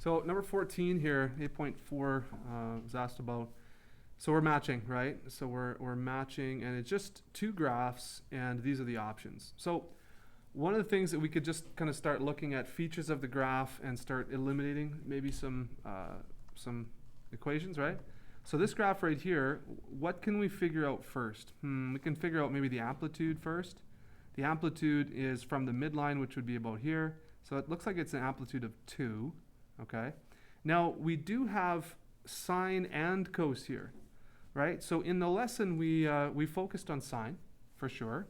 So number 14 here, 8.4 was asked about. So we're matching, right? So we're matching, and it's just two graphs, and these are the options. So one of the things that we could just kind of start looking at features of the graph and start eliminating maybe some equations, right? So this graph right here, what can we figure out first? We can figure out maybe the amplitude first. The amplitude is from the midline, which would be about here. So it looks like it's an amplitude of 2, okay? Now, we do have sine and cos here, right? So in the lesson, we focused on sine, for sure.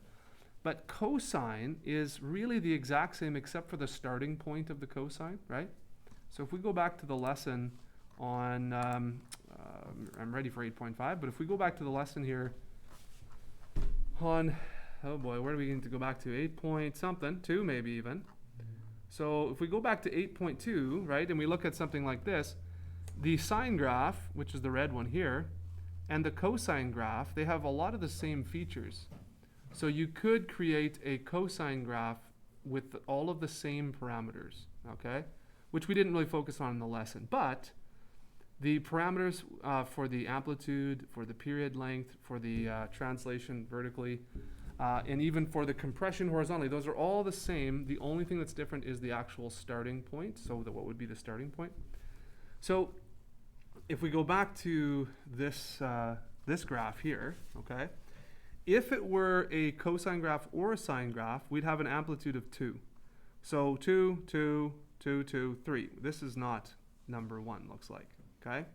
But cosine is really the exact same except for the starting point of the cosine, right? So if we go back to the lesson on, I'm ready for 8.5, but if we go back to the lesson here on, oh boy, where do we need to go back to? 8 point something, 2 maybe even. So if we go back to 8.2, right, and we look at something like this, the sine graph, which is the red one here, and the cosine graph, they have a lot of the same features. So you could create a cosine graph with all of the same parameters, okay? Which we didn't really focus on in the lesson. But the parameters for the amplitude, for the period length, for the translation vertically, and even for the compression horizontally, those are all the same. The only thing that's different is the actual starting point. So what would be the starting point? So if we go back to this, this graph here, okay? If it were a cosine graph or a sine graph, we'd have an amplitude of 2. So 2, 2, 2, 2, 3. This is not number 1, looks like, okay?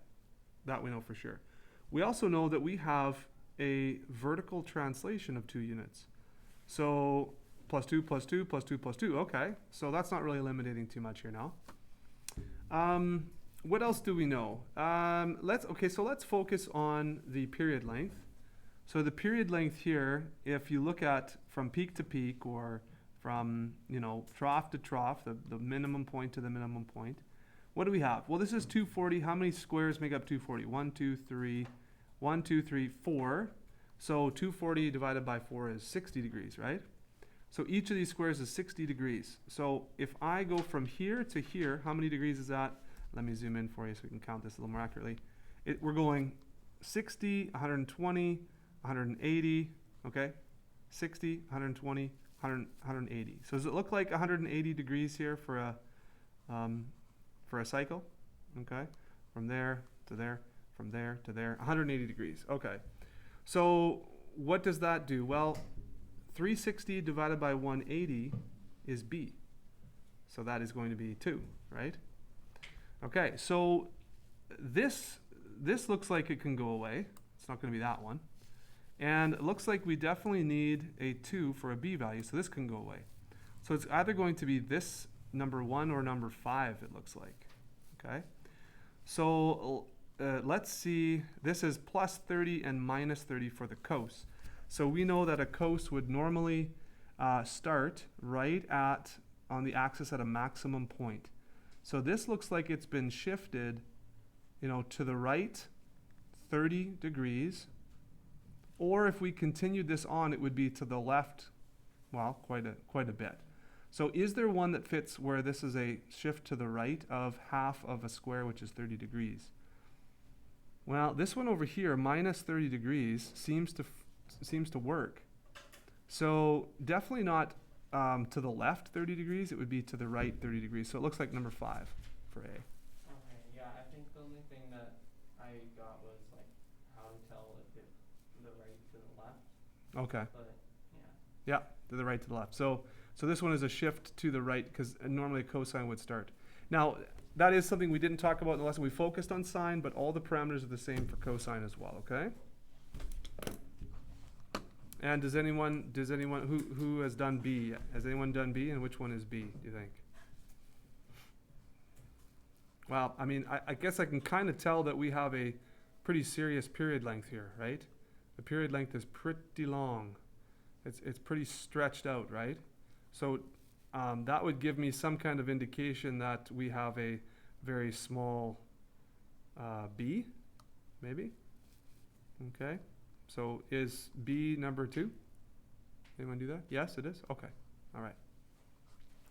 That we know for sure. We also know that we have a vertical translation of 2 units. So plus 2, plus 2, plus 2, plus 2. Okay, so that's not really eliminating too much here now. What else do we know? So let's focus on the period length. So the period length here, if you look at from peak to peak or from, trough to trough, the minimum point to the minimum point, what do we have? Well, this is 240. How many squares make up 240? 1, 2, 3, 1, 2, 3, 4. So 240 divided by 4 is 60 degrees, right? So each of these squares is 60 degrees. So if I go from here to here, how many degrees is that? Let me zoom in for you so we can count this a little more accurately. We're going 60, 120, 180, okay? 60, 120, 180. So does it look like 180 degrees here for a cycle? Okay? From there to there, from there to there, 180 degrees. Okay. So what does that do? Well, 360 divided by 180 is b. So that is going to be 2, right? Okay, so this looks like it can go away. It's not going to be that one. And it looks like we definitely need a 2 for a b value, so this can go away. So it's either going to be this number 1 or number 5, it looks like. Okay? So let's see, this is plus 30 and minus 30 for the cos. So we know that a cos would normally start right on the axis at a maximum point. So this looks like it's been shifted, to the right 30 degrees. Or if we continued this on, it would be to the left, well, quite a bit. So is there one that fits where this is a shift to the right of half of a square, which is 30 degrees? Well, this one over here, minus 30 degrees, seems to work. So definitely not to the left 30 degrees. It would be to the right 30 degrees. So it looks like number 5 for A. Okay, yeah, I think the only thing that I got was like how to tell if it's the right to the left. Okay. But yeah, to the right to the left. So this one is a shift to the right because normally a cosine would start. Now, that is something we didn't talk about in the lesson. We focused on sine, but all the parameters are the same for cosine as well, okay? And does anyone who has done B yet? Has anyone done B, and which one is B, do you think? Well, I mean, I guess I can kind of tell that we have a pretty serious period length here, right? The period length is pretty long. It's pretty stretched out, right? So that would give me some kind of indication that we have a very small b, maybe. Okay. So is b number 2? Anyone do that? Yes, it is? Okay. All right.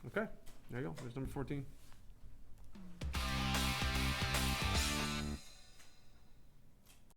Okay. There you go. There's number 14.